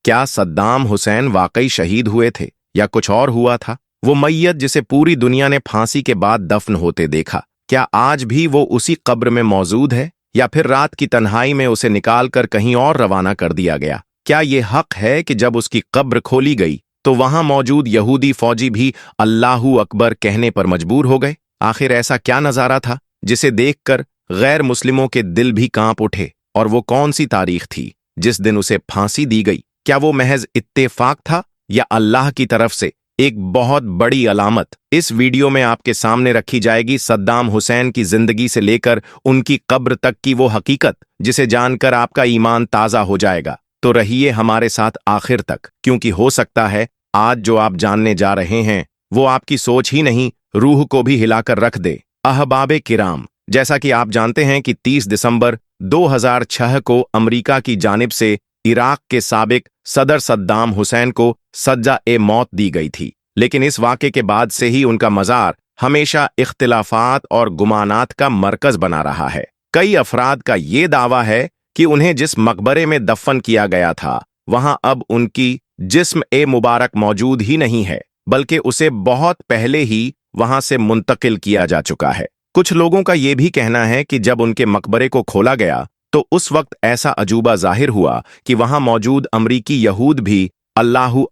क्या सद्दाम हुसैन वाकई शहीद हुए थे या कुछ और हुआ था? वो मैयत जिसे पूरी दुनिया ने फांसी के बाद दफन होते देखा, क्या आज भी वो उसी कब्र में मौजूद है या फिर रात की तन्हाई में उसे निकालकर कहीं और रवाना कर दिया गया? क्या ये हक है कि जब उसकी कब्र खोली गई तो वहां मौजूद यहूदी फौजी भी अल्लाहू अकबर कहने पर मजबूर हो गए? आखिर ऐसा क्या नजारा था जिसे देखकर गैर मुस्लिमों के दिल भी कांप उठे? और वो कौन सी तारीख थी जिस दिन उसे फांसी दी गई? क्या वो महज इत्तेफाक था या अल्लाह की तरफ से एक बहुत बड़ी अलामत? इस वीडियो में आपके सामने रखी जाएगी सद्दाम हुसैन की जिंदगी से लेकर उनकी कब्र तक की वो हकीकत जिसे जानकर आपका ईमान ताजा हो जाएगा। तो रहिए हमारे साथ आखिर तक, क्योंकि हो सकता है आज जो आप जानने जा रहे हैं वो आपकी सोच ही नहीं, रूह को भी हिलाकर रख दे। अहबाबे किराम, जैसा कि आप जानते हैं कि 30 दिसंबर 2006 को अमेरिका की जानिब से इराक के साबिक सदर सद्दाम हुसैन को सज़ा-ए-मौत दी गई थी। लेकिन इस वाक़े के बाद से ही उनका मज़ार हमेशा इख्तिलाफात और गुमानात का मरकज़ बना रहा है। कई अफराद का ये दावा है कि उन्हें जिस मकबरे में दफन किया गया था वहां अब उनकी जिस्म-ए-मुबारक मौजूद ही नहीं है, बल्कि उसे बहुत पहले ही वहां से मुंतकिल किया जा चुका है। कुछ लोगों का यह भी कहना है कि जब उनके मकबरे को खोला गया तो उस वक्त ऐसा अजूबा जाहिर हुआ कि वहां मौजूद अमरीकी यहूद भी अल्लाहू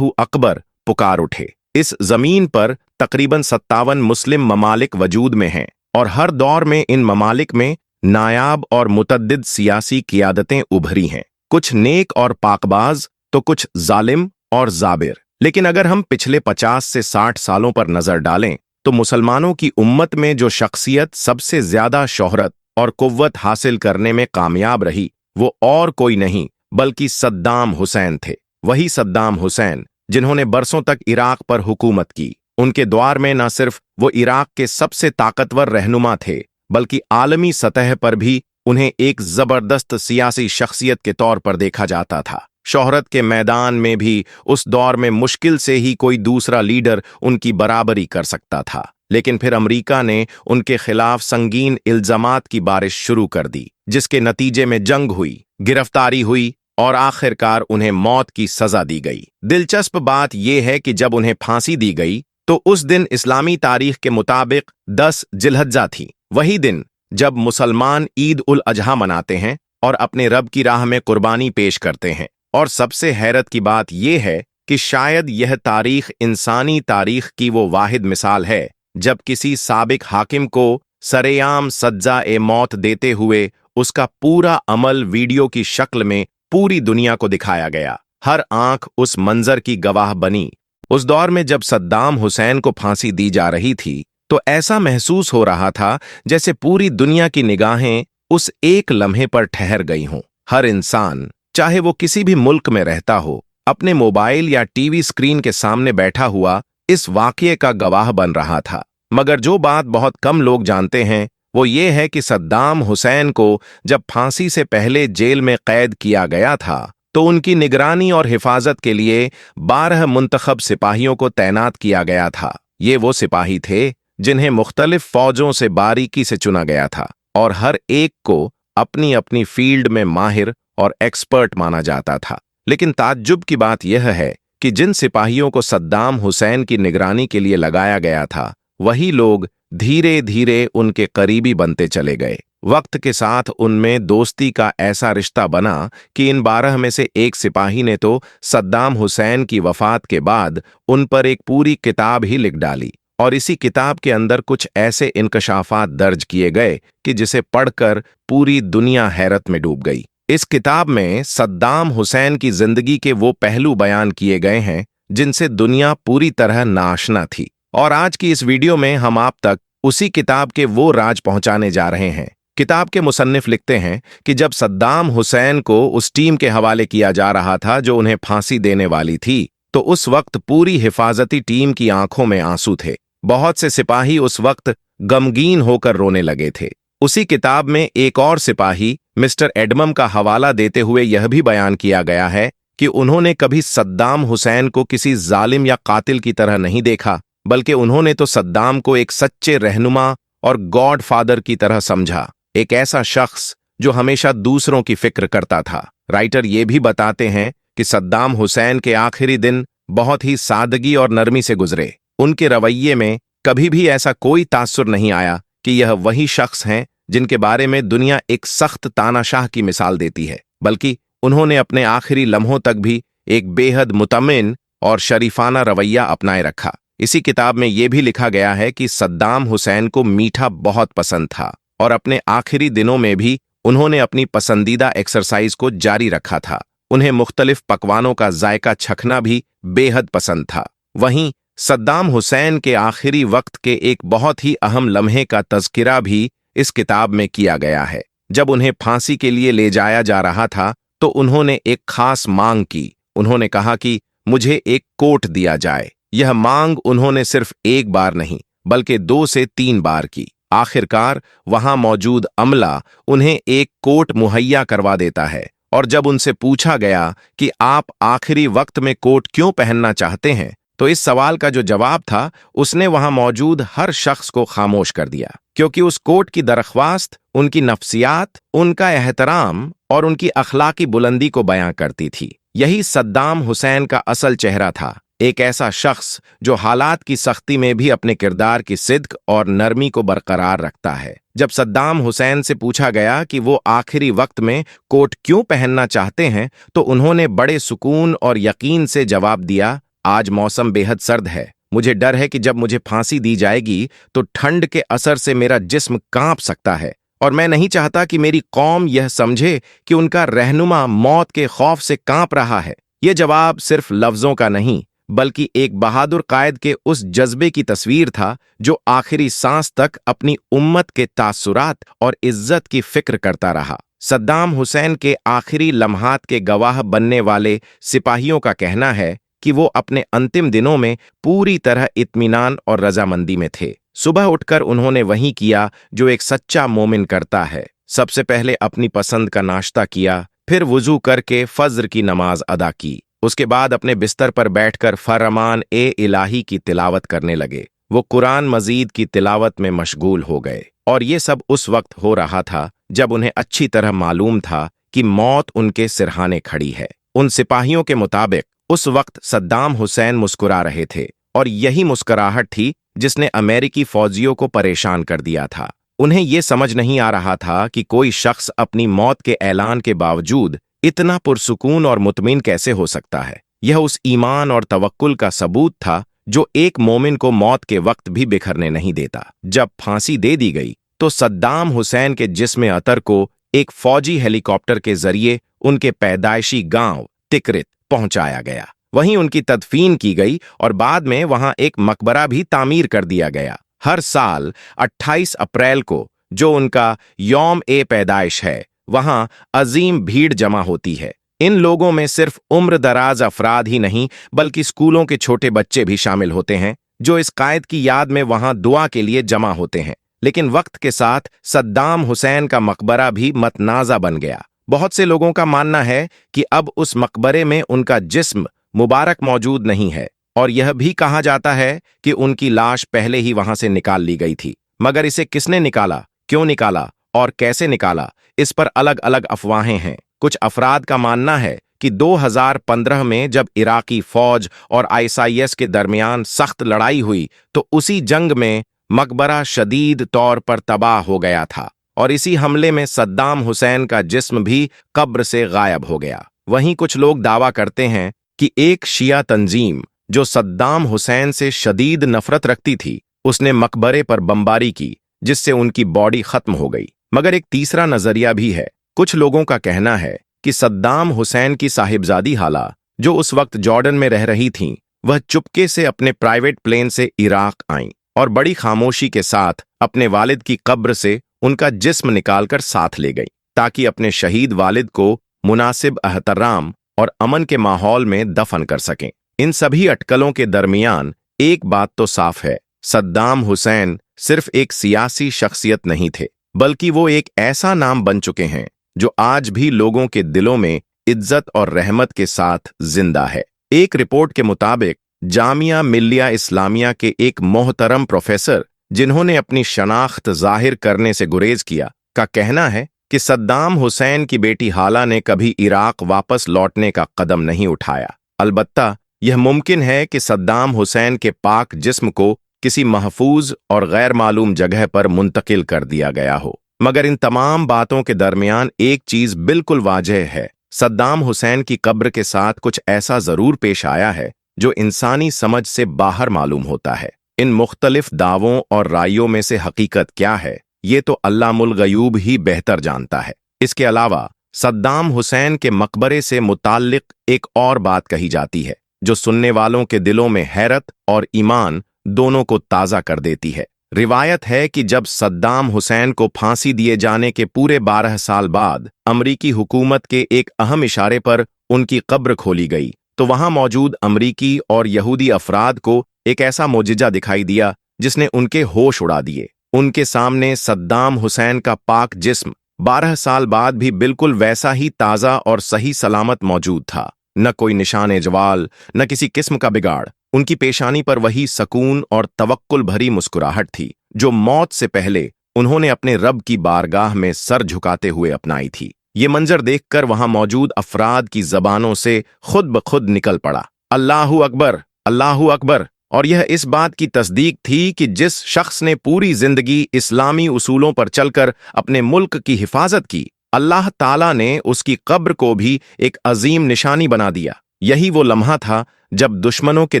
अकबर पुकार उठे। इस जमीन पर तकरीबन 57 मुस्लिम ममालिक वजूद में हैं और हर दौर में इन ममालिक में नायाब और मुतद्दिद सियासी क़ियादतें उभरी हैं, कुछ नेक और पाकबाज तो कुछ जालिम और जाबिर। लेकिन अगर हम पिछले 50 से 60 सालों पर नजर डालें तो मुसलमानों की उम्मत में जो शख्सियत सबसे ज्यादा शोहरत और कुव्वत हासिल करने में कामयाब रही वो और कोई नहीं बल्कि सद्दाम हुसैन थे। वही सद्दाम हुसैन जिन्होंने बरसों तक इराक पर हुकूमत की। उनके द्वार में न सिर्फ वो इराक के सबसे ताकतवर रहनुमा थे बल्कि आलमी सतह पर भी उन्हें एक जबरदस्त सियासी शख्सियत के तौर पर देखा जाता था। शोहरत के मैदान में भी उस दौर में मुश्किल से ही कोई दूसरा लीडर उनकी बराबरी कर सकता था। लेकिन फिर अमेरिका ने उनके खिलाफ संगीन इल्जामात की बारिश शुरू कर दी, जिसके नतीजे में जंग हुई, गिरफ्तारी हुई और आखिरकार उन्हें मौत की सजा दी गई। दिलचस्प बात यह है कि जब उन्हें फांसी दी गई तो उस दिन इस्लामी तारीख के मुताबिक 10 जिलहज्जा थी, वही दिन जब मुसलमान ईद उल अजहा मनाते हैं और अपने रब की राह में कुर्बानी पेश करते हैं। और सबसे हैरत की बात यह है कि शायद यह तारीख इंसानी तारीख की वो वाहिद मिसाल है जब किसी साबिक हाकिम को सरेआम सज़ा-ए-मौत देते हुए उसका पूरा अमल वीडियो की शक्ल में पूरी दुनिया को दिखाया गया। हर आंख उस मंजर की गवाह बनी। उस दौर में जब सद्दाम हुसैन को फांसी दी जा रही थी तो ऐसा महसूस हो रहा था जैसे पूरी दुनिया की निगाहें उस एक लम्हे पर ठहर गई हों। हर इंसान, चाहे वो किसी भी मुल्क में रहता हो, अपने मोबाइल या टीवी स्क्रीन के सामने बैठा हुआ इस वाक़ये का गवाह बन रहा था। मगर जो बात बहुत कम लोग जानते हैं वो ये है कि सद्दाम हुसैन को जब फांसी से पहले जेल में कैद किया गया था तो उनकी निगरानी और हिफाजत के लिए 12 मुंतखब सिपाहियों को तैनात किया गया था। ये वो सिपाही थे जिन्हें मुख्तलिफ फौजों से बारीकी से चुना गया था और हर एक को अपनी अपनी फील्ड में माहिर और एक्सपर्ट माना जाता था। लेकिन ताज्जुब की बात यह है कि जिन सिपाहियों को सद्दाम हुसैन की निगरानी के लिए लगाया गया था वही लोग धीरे धीरे उनके करीबी बनते चले गए। वक्त के साथ उनमें दोस्ती का ऐसा रिश्ता बना कि इन 12 में से एक सिपाही ने तो सद्दाम हुसैन की वफात के बाद उन पर एक पूरी किताब ही लिख डाली और इसी किताब के अंदर कुछ ऐसे इंकशाफात दर्ज किए गए कि जिसे पढ़कर पूरी दुनिया हैरत में डूब गई। इस किताब में सद्दाम हुसैन की जिंदगी के वो पहलू बयान किए गए हैं जिनसे दुनिया पूरी तरह नाआशना थी और आज की इस वीडियो में हम आप तक उसी किताब के वो राज पहुंचाने जा रहे हैं। किताब के मुसन्निफ लिखते हैं कि जब सद्दाम हुसैन को उस टीम के हवाले किया जा रहा था जो उन्हें फांसी देने वाली थी तो उस वक्त पूरी हिफाजती टीम की आंखों में आंसू थे। बहुत से सिपाही उस वक्त गमगीन होकर रोने लगे थे। उसी किताब में एक और सिपाही मिस्टर एडमम का हवाला देते हुए यह भी बयान किया गया है कि उन्होंने कभी सद्दाम हुसैन को किसी जालिम या कातिल की तरह नहीं देखा, बल्कि उन्होंने तो सद्दाम को एक सच्चे रहनुमा और गॉड फादर की तरह समझा, एक ऐसा शख्स जो हमेशा दूसरों की फिक्र करता था। राइटर ये भी बताते हैं कि सद्दाम हुसैन के आखिरी दिन बहुत ही सादगी और नरमी से गुजरे। उनके रवैये में कभी भी ऐसा कोई तासुर नहीं आया कि यह वही शख्स हैं जिनके बारे में दुनिया एक सख्त तानाशाह की मिसाल देती है, बल्कि उन्होंने अपने आखिरी लम्हों तक भी एक बेहद मुतमिन और शरीफाना रवैया अपनाए रखा। इसी किताब में यह भी लिखा गया है कि सद्दाम हुसैन को मीठा बहुत पसंद था और अपने आखिरी दिनों में भी उन्होंने अपनी पसंदीदा एक्सरसाइज को जारी रखा था। उन्हें मुख्तलिफ पकवानों का जायका चखना भी बेहद पसंद था। वहीं सद्दाम हुसैन के आखिरी वक्त के एक बहुत ही अहम लम्हे का तज़किरा भी इस किताब में किया गया है। जब उन्हें फांसी के लिए ले जाया जा रहा था तो उन्होंने एक खास मांग की। उन्होंने कहा कि मुझे एक कोट दिया जाए। यह मांग उन्होंने सिर्फ एक बार नहीं बल्कि 2 से 3 बार की। आखिरकार वहां मौजूद अमला उन्हें एक कोट मुहैया करवा देता है और जब उनसे पूछा गया कि आप आखिरी वक्त में कोट क्यों पहनना चाहते हैं, तो इस सवाल का जो जवाब था उसने वहां मौजूद हर शख्स को खामोश कर दिया, क्योंकि उस कोट की दरख्वास्त उनकी नफ्सियात, उनका एहतराम और उनकी अखलाकी बुलंदी को बयां करती थी। यही सद्दाम हुसैन का असल चेहरा था, एक ऐसा शख्स जो हालात की सख्ती में भी अपने किरदार की सिद्क और नरमी को बरकरार रखता है। जब सद्दाम हुसैन से पूछा गया कि वो आखिरी वक्त में कोट क्यों पहनना चाहते हैं, तो उन्होंने बड़े सुकून और यकीन से जवाब दिया, आज मौसम बेहद सर्द है। मुझे डर है कि जब मुझे फांसी दी जाएगी तो ठंड के असर से मेरा जिस्म कांप सकता है और मैं नहीं चाहता कि मेरी कौम यह समझे कि उनका रहनुमा मौत के खौफ से कांप रहा है। ये जवाब सिर्फ लफ्जों का नहीं बल्कि एक बहादुर कायद के उस जज्बे की तस्वीर था जो आखिरी सांस तक अपनी उम्मत के तासुरात और इज्जत की फिक्र करता रहा। सद्दाम हुसैन के आखिरी लम्हात के गवाह बनने वाले सिपाहियों का कहना है कि वो अपने अंतिम दिनों में पूरी तरह इत्मीनान और रजामंदी में थे। सुबह उठकर उन्होंने वही किया जो एक सच्चा मोमिन करता है। सबसे पहले अपनी पसंद का नाश्ता किया, फिर वुजू करके फज्र की नमाज अदा की। उसके बाद अपने बिस्तर पर बैठकर फरमान ए इलाही की तिलावत करने लगे। वो कुरान मजीद की तिलावत में मशगूल हो गए और ये सब उस वक्त हो रहा था जब उन्हें अच्छी तरह मालूम था कि मौत उनके सिरहाने खड़ी है। उन सिपाहियों के मुताबिक उस वक्त सद्दाम हुसैन मुस्कुरा रहे थे और यही मुस्कुराहट थी जिसने अमेरिकी फौजियों को परेशान कर दिया था। उन्हें ये समझ नहीं आ रहा था कि कोई शख्स अपनी मौत के ऐलान के बावजूद इतना पुरसुकून और मुतमिन कैसे हो सकता है। यह उस ईमान और तवक्कुल का सबूत था जो एक मोमिन को मौत के वक्त भी बिखरने नहीं देता। जब फांसी दे दी गई तो सद्दाम हुसैन के जिस्म अतर को एक फौजी हेलीकॉप्टर के जरिए उनके पैदाइशी गांव तिकरित पहुंचाया गया। वहीं उनकी तदफीन की गई और बाद में वहां एक मकबरा भी तामीर कर दिया गया। हर साल 28 अप्रैल को, जो उनका यौम ए पैदाइश है, वहां अजीम भीड़ जमा होती है। इन लोगों में सिर्फ उम्र दराज अफराद ही नहीं बल्कि स्कूलों के छोटे बच्चे भी शामिल होते हैं जो इस कायद की याद में वहां दुआ के लिए जमा होते हैं। लेकिन वक्त के साथ सद्दाम हुसैन का मकबरा भी मतनाज़ा बन गया। बहुत से लोगों का मानना है कि अब उस मकबरे में उनका जिस्म मुबारक मौजूद नहीं है और यह भी कहा जाता है कि उनकी लाश पहले ही वहां से निकाल ली गई थी। मगर इसे किसने निकाला, क्यों निकाला और कैसे निकाला, इस पर अलग अलग अफवाहें हैं। कुछ अफराद का मानना है कि 2015 में जब इराकी फौज और आईएसआईएस के दरमियान सख्त लड़ाई हुई तो उसी जंग में मकबरा शदीद तौर पर तबाह हो गया था और इसी हमले में सद्दाम हुसैन का जिस्म भी कब्र से गायब हो गया। वहीं कुछ लोग दावा करते हैं कि एक शिया तंजीम जो सद्दाम हुसैन से शदीद नफरत रखती थी, उसने मकबरे पर बमबारी की जिससे उनकी बॉडी खत्म हो गई। मगर एक तीसरा नजरिया भी है। कुछ लोगों का कहना है कि सद्दाम हुसैन की साहिबजादी हाला, जो उस वक्त जॉर्डन में रह रही थीं, वह चुपके से अपने प्राइवेट प्लेन से इराक आईं और बड़ी खामोशी के साथ अपने वालिद की कब्र से उनका जिस्म निकालकर साथ ले गई ताकि अपने शहीद वालिद को मुनासिब एहतराम और अमन के माहौल में दफन कर सकें। इन सभी अटकलों के दरमियान एक बात तो साफ है, सद्दाम हुसैन सिर्फ एक सियासी शख्सियत नहीं थे बल्कि वो एक ऐसा नाम बन चुके हैं जो आज भी लोगों के दिलों में इज्जत और रहमत के साथ जिंदा है। एक रिपोर्ट के मुताबिक जामिया मिल्लिया इस्लामिया के एक मोहतरम प्रोफेसर जिन्होंने अपनी शनाख्त जाहिर करने से गुरेज किया, का कहना है कि सद्दाम हुसैन की बेटी हाला ने कभी इराक वापस लौटने का कदम नहीं उठाया। अलबत्ता यह मुमकिन है कि सद्दाम हुसैन के पाक जिस्म को किसी महफूज और गैर मालूम जगह पर मुंतकिल कर दिया गया हो। मगर इन तमाम बातों के दरमियान एक चीज बिल्कुल वाजह है, सद्दाम हुसैन की कब्र के साथ कुछ ऐसा जरूर पेश आया है जो इंसानी समझ से बाहर मालूम होता है। इन मुख्तलिफ दावों और रायों में से हकीकत क्या है, ये तो अल्लामुल गयूब ही बेहतर जानता है। इसके अलावा सद्दाम हुसैन के मकबरे से मुताल्लिक एक और बात कही जाती है जो सुनने वालों के दिलों में हैरत और ईमान दोनों को ताज़ा कर देती है। रिवायत है कि जब सद्दाम हुसैन को फांसी दिए जाने के पूरे 12 साल बाद अमरीकी हुकूमत के एक अहम इशारे पर उनकी कब्र खोली गई, तो वहां मौजूद अमरीकी और यहूदी अफराद को एक ऐसा मोजिजा दिखाई दिया जिसने उनके होश उड़ा दिए। उनके सामने सद्दाम हुसैन का पाक जिस्म 12 साल बाद भी बिल्कुल वैसा ही ताज़ा और सही सलामत मौजूद था। न कोई निशान जवाल, न किसी किस्म का बिगाड़। उनकी पेशानी पर वही सकून और तवक्कुल भरी मुस्कुराहट थी जो मौत से पहले उन्होंने अपने रब की बारगाह में सर झुकाते हुए अपनाई थी। ये मंजर देखकर वहां मौजूद अफराद की जबानों से खुद ब खुद निकल पड़ा, अल्लाहू अकबर, अल्लाहू अकबर। और यह इस बात की तस्दीक थी कि जिस शख्स ने पूरी जिंदगी इस्लामी उसूलों पर चलकर अपने मुल्क की हिफाजत की, अल्लाह ताला ने उसकी कब्र को भी एक अजीम निशानी बना दिया। यही वो लम्हा था जब दुश्मनों के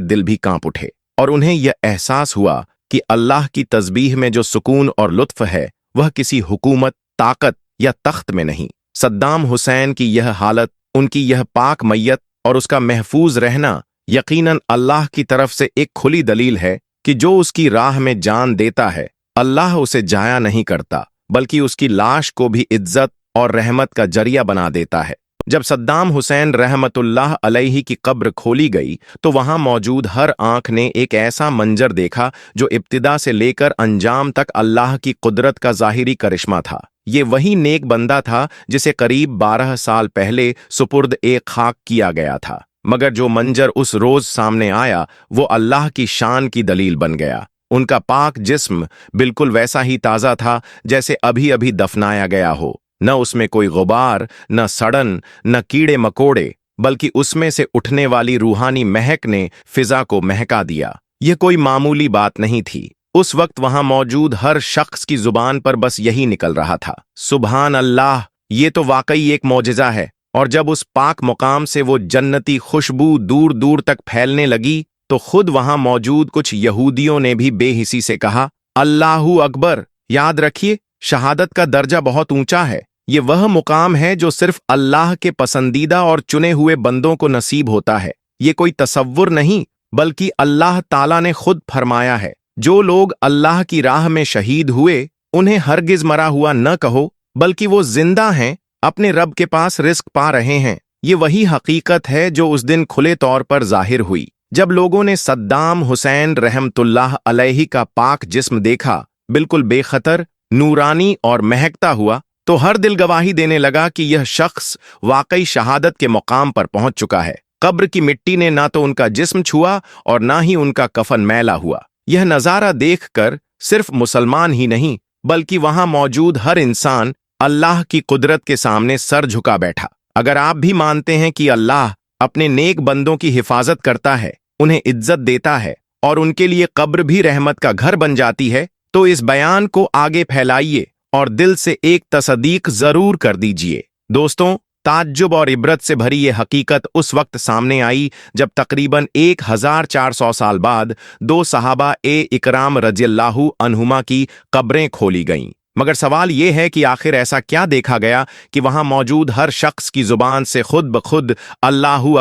दिल भी कांप उठे और उन्हें यह एहसास हुआ कि अल्लाह की तस्बीह में जो सुकून और लुत्फ है वह किसी हुकूमत, ताकत या तख्त में नहीं। सद्दाम हुसैन की यह हालत, उनकी यह पाक मैयत और उसका महफूज रहना यकीनन अल्लाह की तरफ से एक खुली दलील है कि जो उसकी राह में जान देता है, अल्लाह उसे जाया नहीं करता बल्कि उसकी लाश को भी इज्जत और रहमत का जरिया बना देता है। जब सद्दाम हुसैन रहमतुल्लाह अलैहि की कब्र खोली गई तो वहां मौजूद हर आंख ने एक ऐसा मंजर देखा जो इब्तिदा से लेकर अंजाम तक अल्लाह की कुदरत का ज़ाहिरी करिश्मा था। ये वही नेक बंदा था जिसे करीब 12 साल पहले सुपुर्द एक खाक किया गया था, मगर जो मंजर उस रोज सामने आया वो अल्लाह की शान की दलील बन गया। उनका पाक जिस्म बिल्कुल वैसा ही ताज़ा था जैसे अभी अभी दफनाया गया हो। न उसमें कोई गुबार, न सड़न, न कीड़े मकोड़े, बल्कि उसमें से उठने वाली रूहानी महक ने फिजा को महका दिया। यह कोई मामूली बात नहीं थी। उस वक्त वहां मौजूद हर शख्स की जुबान पर बस यही निकल रहा था, सुभान अल्लाह, ये तो वाकई एक मौजिजा है। और जब उस पाक मुकाम से वो जन्नती खुशबू दूर दूर तक फैलने लगी तो खुद वहां मौजूद कुछ यहूदियों ने भी बेहिसी से कहा, अल्लाहू अकबर। याद रखिए, शहादत का दर्जा बहुत ऊंचा है। ये वह मुकाम है जो सिर्फ अल्लाह के पसंदीदा और चुने हुए बंदों को नसीब होता है। ये कोई तसव्वुर नहीं बल्कि अल्लाह ताला ने खुद फरमाया है, जो लोग अल्लाह की राह में शहीद हुए उन्हें हरगिज मरा हुआ न कहो बल्कि वो जिंदा हैं, अपने रब के पास रिस्क पा रहे हैं। ये वही हकीकत है जो उस दिन खुले तौर पर जाहिर हुई जब लोगों ने सद्दाम हुसैन रहमतुल्लाह अलैहि का पाक जिस्म देखा, बिल्कुल बेखतर, नूरानी और महकता हुआ, तो हर दिल गवाही देने लगा कि यह शख्स वाकई शहादत के मुकाम पर पहुंच चुका है। कब्र की मिट्टी ने ना तो उनका जिस्म छुआ और ना ही उनका कफन मैला हुआ। यह नज़ारा देखकर सिर्फ मुसलमान ही नहीं बल्कि वहां मौजूद हर इंसान अल्लाह की कुदरत के सामने सर झुका बैठा। अगर आप भी मानते हैं कि अल्लाह अपने नेक बंदों की हिफाजत करता है, उन्हें इज्जत देता है और उनके लिए कब्र भी रहमत का घर बन जाती है, तो इस बयान को आगे फैलाइए और दिल से एक तसदीक जरूर कर दीजिए। दोस्तों, ताज्जुब और इबरत से भरी ये हकीकत उस वक्त सामने आई जब तकरीबन 1400 साल बाद 2 सहाबा ए इकराम रज़ियल्लाहु अन्हुमा की कब्रें खोली गईं। मगर सवाल ये है कि आखिर ऐसा क्या देखा गया कि वहां मौजूद हर शख्स की जुबान से खुद ब खुद अल्लाहू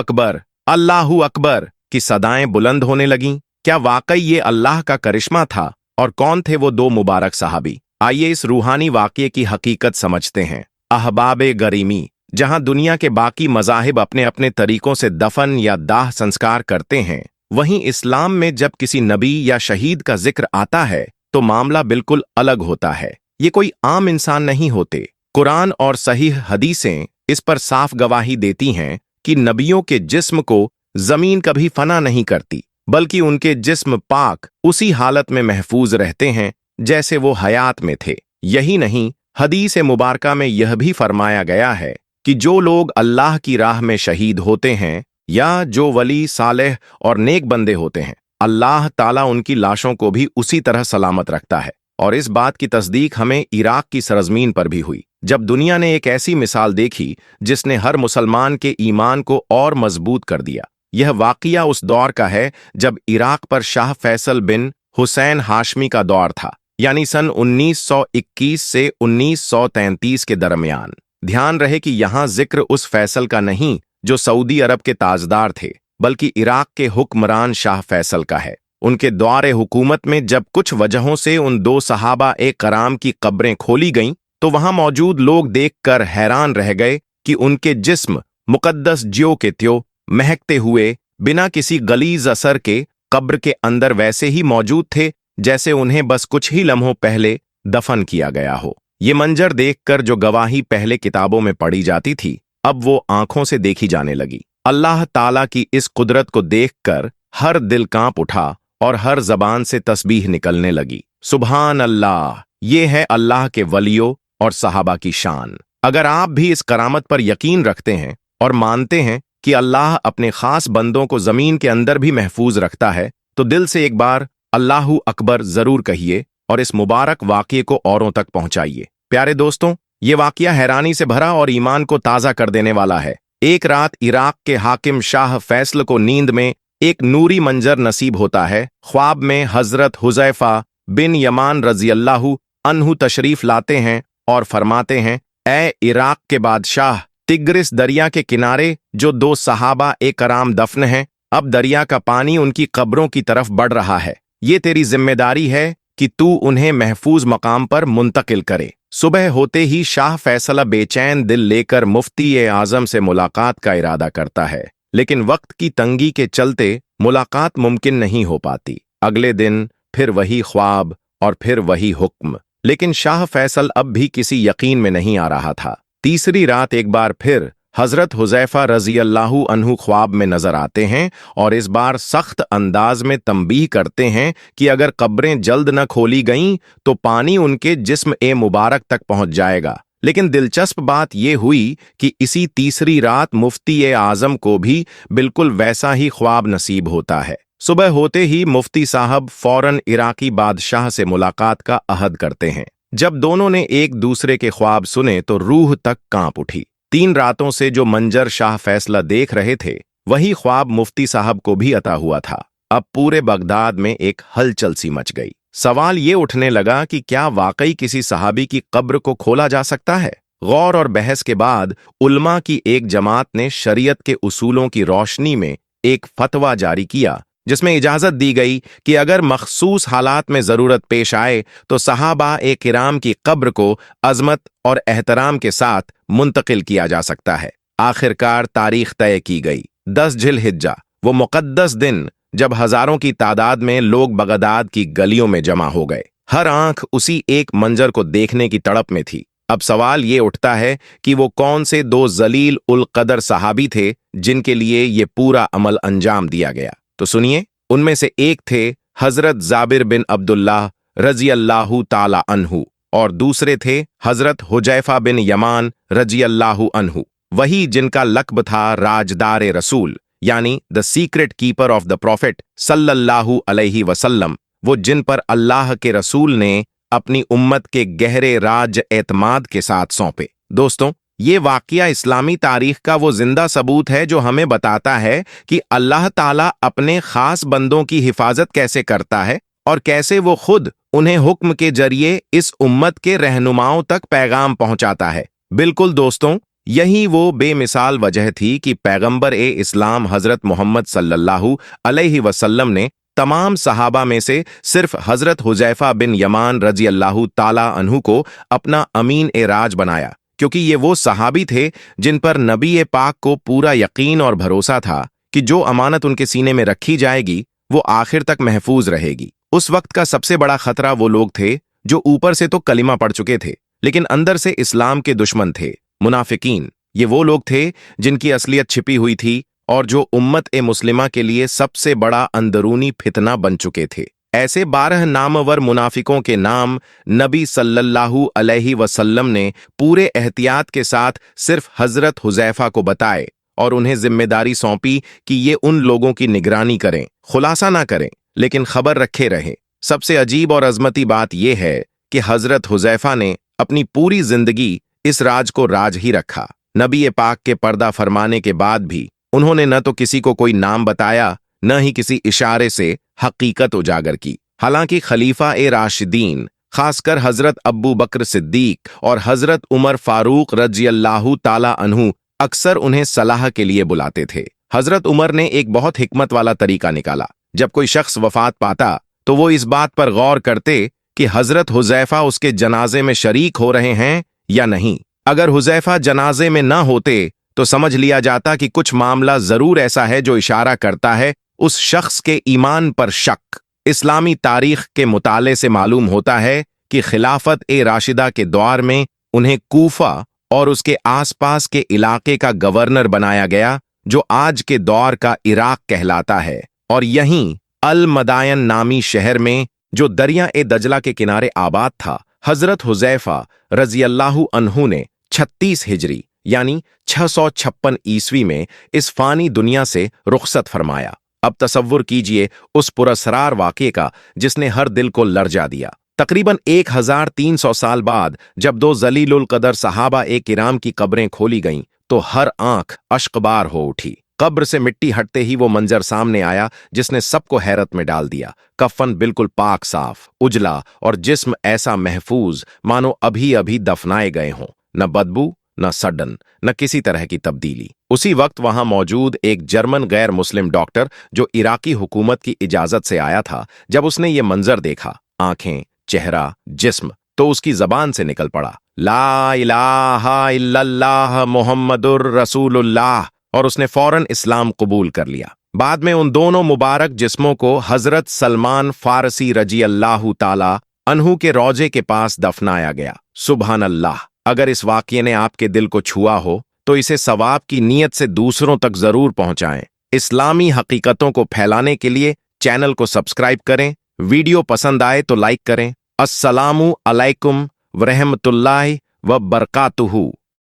अकबर की सदाएं बुलंद होने लगीं? क्या वाकई ये अल्लाह का करिश्मा था? और कौन थे वो 2 मुबारक सहाबी? आइए इस रूहानी वाक़ये की हकीकत समझते हैं। अहबाबे गरीमी, जहां दुनिया के बाकी मज़ाहिब अपने अपने तरीकों से दफन या दाह संस्कार करते हैं, वहीं इस्लाम में जब किसी नबी या शहीद का जिक्र आता है तो मामला बिल्कुल अलग होता है। ये कोई आम इंसान नहीं होते। कुरान और सहीह हदीसें इस पर साफ गवाही देती हैं कि नबियों के जिस्म को जमीन कभी फना नहीं करती, बल्कि उनके जिस्म पाक उसी हालत में महफूज रहते हैं जैसे वो हयात में थे। यही नहीं हदीस मुबारका में यह भी फरमाया गया है कि जो लोग अल्लाह की राह में शहीद होते हैं या जो वली सालेह और नेक बंदे होते हैं, अल्लाह ताला उनकी लाशों को भी उसी तरह सलामत रखता है। और इस बात की तस्दीक हमें इराक की सरजमीन पर भी हुई, जब दुनिया ने एक ऐसी मिसाल देखी जिसने हर मुसलमान के ईमान को और मजबूत कर दिया। यह वाक़िया उस दौर का है जब इराक पर शाह फैसल बिन हुसैन हाशमी का दौर था, यानी सन 1921 से 1933 के दरमियान। ध्यान रहे कि यहाँ जिक्र उस फैसल का नहीं जो सऊदी अरब के ताजदार थे, बल्कि इराक के हुक्मरान शाह फैसल का है। उनके दौरे हुकूमत में जब कुछ वजहों से उन दो सहाबा ए कराम की कब्रें खोली गईं, तो वहां मौजूद लोग देखकर हैरान रह गए कि उनके जिस्म मुकद्दस ज्यों के त्यों महकते हुए बिना किसी गलीज असर के कब्र के अंदर वैसे ही मौजूद थे जैसे उन्हें बस कुछ ही लम्हों पहले दफन किया गया हो। ये मंजर देखकर जो गवाही पहले किताबों में पढ़ी जाती थी, अब वो आंखों से देखी जाने लगी। अल्लाह ताला की इस कुदरत को देखकर हर दिल कांप उठा और हर जबान से तस्बीह निकलने लगी। सुभान अल्लाह, ये है अल्लाह के वलियों और सहाबा की शान। अगर आप भी इस करामत पर यकीन रखते हैं और मानते हैं कि अल्लाह अपने खास बंदों को जमीन के अंदर भी महफूज रखता है, तो दिल से एक बार अल्लाहू अकबर जरूर कहिए और इस मुबारक वाक़ये को औरों तक पहुंचाइए। प्यारे दोस्तों, ये वाक़या हैरानी से भरा और ईमान को ताज़ा कर देने वाला है। एक रात इराक के हाकिम शाह फैसल को नींद में एक नूरी मंजर नसीब होता है। ख्वाब में हजरत हुज़ैफा बिन यमान रज़ी अल्लाहु अन्हु तशरीफ लाते हैं और फरमाते हैं, ए इराक के बादशाह, तिग्रिस दरिया के किनारे जो दो सहाबा ए कराम दफन हैं, अब दरिया का पानी उनकी कब्रों की तरफ बढ़ रहा है। ये तेरी जिम्मेदारी है कि तू उन्हें महफूज मकाम पर मुंतकिल करे। सुबह होते ही शाह फैसला बेचैन दिल लेकर मुफ्ती ए आजम से मुलाकात का इरादा करता है, लेकिन वक्त की तंगी के चलते मुलाकात मुमकिन नहीं हो पाती। अगले दिन फिर वही ख्वाब और फिर वही हुक्म, लेकिन शाह फैसल अब भी किसी यकीन में नहीं आ रहा था। तीसरी रात एक बार फिर हजरत हुज़ैफा रज़ी अल्लाहु अन्हु ख्वाब में नजर आते हैं और इस बार सख्त अंदाज में तंबीह करते हैं कि अगर कब्रें जल्द न खोली गईं तो पानी उनके जिस्म ए मुबारक तक पहुंच जाएगा। लेकिन दिलचस्प बात यह हुई कि इसी तीसरी रात मुफ्ती ए आजम को भी बिल्कुल वैसा ही ख्वाब नसीब होता है। सुबह होते ही मुफ्ती साहब फौरन इराकी बादशाह से मुलाकात का अहद करते हैं। जब दोनों ने एक दूसरे के ख्वाब सुने तो रूह तक कांप उठी। 3 रातों से जो मंजर शाह फैसला देख रहे थे, वही ख्वाब मुफ्ती साहब को भी अता हुआ था। अब पूरे बगदाद में एक हलचल सी मच गई। सवाल ये उठने लगा कि क्या वाकई किसी सहाबी की कब्र को खोला जा सकता है। गौर और बहस के बाद उल्मा की एक जमात ने शरीयत के उसूलों की रोशनी में एक फतवा जारी किया, जिसमें इजाजत दी गई कि अगर मखसूस हालात में जरूरत पेश आए तो सहाबा ए किराम की कब्र को अजमत और एहतराम के साथ मुंतकिल किया जा सकता है। आखिरकार तारीख तय की गई, 10 जिलहिज्जा, वो मुकद्दस दिन जब हजारों की तादाद में लोग बगदाद की गलियों में जमा हो गए। हर आंख उसी एक मंजर को देखने की तड़प में थी। अब सवाल ये उठता है कि वो कौन से 2 जलील उल कदर सहाबी थे जिनके लिए ये पूरा अमल अंजाम दिया गया। तो सुनिए, उनमें से एक थे हजरत जाबिर बिन अब्दुल्लाह रजी अल्लाहु ताला अन्हु और दूसरे थे हजरत हुजैफा बिन यमान रजी अल्लाहु अन्हु, वही जिनका लक़ब था राजदार रसूल, यानी the secret keeper of the profit सल्लल्लाहु अलैहि वसल्लम, वो जिन पर अल्लाह के रसूल ने अपनी उम्मत के गहरे राज एतमाद के साथ सौंपे। दोस्तों, ये वाक़या इस्लामी तारीख का वो जिंदा सबूत है जो हमें बताता है कि अल्लाह ताला अपने खास बंदों की हिफाजत कैसे करता है और कैसे वो खुद उन्हें हुक्म के जरिए इस उम्मत के रहनुमाओं तक पैगाम पहुंचाता है। बिल्कुल दोस्तों, यही वो बेमिसाल वजह थी कि पैगंबर ए इस्लाम हजरत मोहम्मद सल्लल्लाहु अलैहि वसल्लम ने तमाम सहाबा में से सिर्फ हजरत हुजैफा बिन यमान रजी अल्लाहु ताला अन्हु को अपना अमीन ए राज बनाया, क्योंकि ये वो सहाबी थे जिन पर नबी ए पाक को पूरा यकीन और भरोसा था कि जो अमानत उनके सीने में रखी जाएगी वो आखिर तक महफूज रहेगी। उस वक्त का सबसे बड़ा खतरा वो लोग थे जो ऊपर से तो कलिमा पढ़ चुके थे लेकिन अंदर से इस्लाम के दुश्मन थे, मुनाफिकीन। ये वो लोग थे जिनकी असलियत छिपी हुई थी और जो उम्मत ए मुस्लिमा के लिए सबसे बड़ा अंदरूनी फितना बन चुके थे। ऐसे 12 नामवर मुनाफिकों के नाम नबी सल्लल्लाहु अलैहि वसल्लम ने पूरे एहतियात के साथ सिर्फ हजरत हुजैफा को बताए और उन्हें जिम्मेदारी सौंपी कि ये उन लोगों की निगरानी करें, खुलासा ना करें, लेकिन खबर रखे रहें। सबसे अजीब और अजमती बात यह है कि हजरत हुजैफा ने अपनी पूरी जिंदगी इस राज को राज ही रखा। नबी पाक के पर्दा फरमाने के बाद भी उन्होंने न तो किसी को कोई नाम बताया, न ही किसी इशारे से हकीकत उजागर की। हालांकि खलीफा ए राशिदीन, खासकर हजरत अब्बू बकर सिद्दीक और हजरत उमर फारूक रज़ियल्लाहु ताला अन्हु अक्सर उन्हें सलाह के लिए बुलाते थे। हजरत उमर ने एक बहुत हिकमत वाला तरीका निकाला। जब कोई शख्स वफात पाता तो वो इस बात पर गौर करते कि हजरत हुजैफा उसके जनाजे में शरीक हो रहे हैं या नहीं। अगर हुजैफा जनाजे में न होते तो समझ लिया जाता कि कुछ मामला जरूर ऐसा है जो इशारा करता है उस शख्स के ईमान पर शक। इस्लामी तारीख के मुताले से मालूम होता है कि खिलाफत ए राशिदा के दौर में उन्हें कूफा और उसके आसपास के इलाके का गवर्नर बनाया गया, जो आज के दौर का इराक कहलाता है। और यहीं अल मदायन नामी शहर में, जो दरिया ए दजला के किनारे आबाद था, हजरत हुजैफा रज़ियल्लाहु अन्हु ने 36 हिजरी यानी 656 ईस्वी में इस फानी दुनिया से रुखसत फरमाया। अब तसव्वुर कीजिए उस पुरस्कार वाक़े का जिसने हर दिल को लर्जा दिया। तकरीबन 1300 साल बाद जब दो जलीलुल कदर सहाबा ए किराम की कब्रें खोली गईं तो हर आंख अश्कबार हो उठी। कब्र से मिट्टी हटते ही वो मंजर सामने आया जिसने सबको हैरत में डाल दिया। कफन बिल्कुल पाक साफ, उजला और जिस्म ऐसा महफूज मानो अभी अभी दफनाए गए हों। न बदबू, न सडन, न किसी तरह की तब्दीली। उसी वक्त वहां मौजूद एक जर्मन गैर मुस्लिम डॉक्टर जो इराकी हुकूमत की इजाजत से आया था, जब उसने ये मंजर देखा, आंखें, चेहरा, जिस्म, तो उसकी जबान से निकल पड़ा ला इलाहा इल्लल्लाह मुहम्मदुर रसूलुल्लाह, और उसने फौरन इस्लाम कबूल कर लिया। बाद में उन दोनों मुबारक जिस्मों को हजरत सलमान फारसी रज़ियल्लाहु ताला अन्हु के रौजे के पास दफनाया गया। सुभान अल्लाह। अगर इस वाक़ये ने आपके दिल को छुआ हो तो इसे सवाब की नीयत से दूसरों तक जरूर पहुंचाएं। इस्लामी हकीकतों को फैलाने के लिए चैनल को सब्सक्राइब करें। वीडियो पसंद आए तो लाइक करें। अस्सलामु अलैकुम व रहमतुल्लाहि व बरकातुहू।